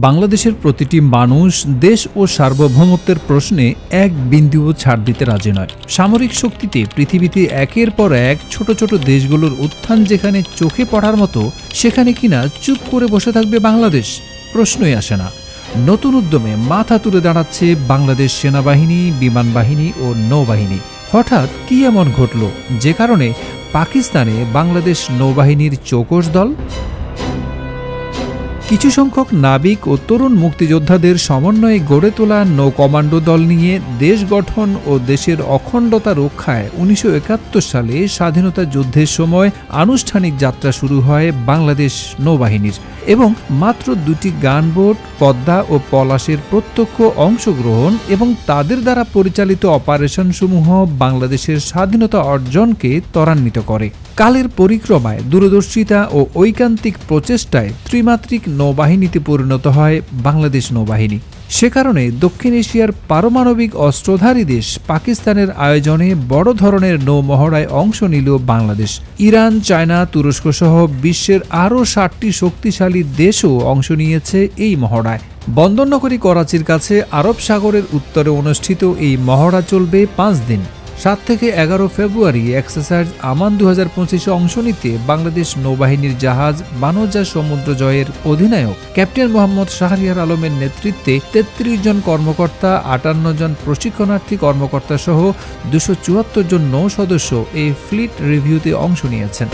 বাংলাদেশের প্রতিটি মানুষ দেশ ও সার্বভৌমত্বের প্রশ্নে এক বিন্দুও ছাড় দিতে রাজি নয়। সামরিক শক্তিতে পৃথিবীতে একের পর এক ছোট ছোট দেশগুলোর উত্থান যেখানে চোখে পড়ার মতো, সেখানে কিনা চুপ করে বসে থাকবে বাংলাদেশ? প্রশ্নই আসে না। নতুন উদ্যমে মাথা তুলে দাঁড়াচ্ছে বাংলাদেশ সেনাবাহিনী, বিমান বাহিনী ও নৌবাহিনী। হঠাৎ কি এমন ঘটল যে কারণে পাকিস্তানে বাংলাদেশ নৌবাহিনীর চৌকস দল? কিছু সংখ্যক নাবিক ও তরুণ মুক্তিযোদ্ধাদের সমন্বয়ে গড়ে তোলা নৌ কমান্ডো দল নিয়ে দেশ গঠন ও দেশের অখণ্ডতা রক্ষায় ১৯৭১ সালে স্বাধীনতা যুদ্ধের সময় আনুষ্ঠানিক যাত্রা শুরু হয় বাংলাদেশ নৌবাহিনীর, এবং মাত্র ২টি গানবোট, পদ্মা ও পলাশের প্রত্যক্ষ অংশগ্রহণ এবং তাদের দ্বারা পরিচালিত অপারেশনসমূহ বাংলাদেশের স্বাধীনতা অর্জনকে ত্বরান্বিত করে। কালের পরিক্রমায় দূরদর্শিতা ও ঐকান্তিক প্রচেষ্টায় ত্রিমাত্রিক নৌবাহিনীতে পরিণত হয় বাংলাদেশ নৌবাহিনী। সে কারণে দক্ষিণ এশিয়ার পারমাণবিক অস্ত্রধারী দেশ পাকিস্তানের আয়োজনে বড় ধরনের নৌমহড়ায় অংশ নিল বাংলাদেশ। ইরান, চায়না, তুরস্ক সহ বিশ্বের আরও ৭টি শক্তিশালী দেশও অংশ নিয়েছে এই মহড়ায়। বন্দরনগরী করাচির কাছে আরব সাগরের উত্তরে অনুষ্ঠিত এই মহড়া চলবে ৫ দিন। ৭ থেকে ১১ ফেব্রুয়ারি এক্সারসাইজ আমান ২০২৫ অংশ নিতে বাংলাদেশ নৌবাহিনীর জাহাজ বানজা সমুদ্র জয়ের অধিনায়ক ক্যাপ্টেন মোহাম্মদ শাহরিয়ার আলমের নেতৃত্বে ৩৩ জন কর্মকর্তা, ৫৮ জন প্রশিক্ষণার্থী কর্মকর্তা সহ ২৭৪ জন নৌ সদস্য এই ফ্লিট রিভিউতে অংশ নিয়েছেন।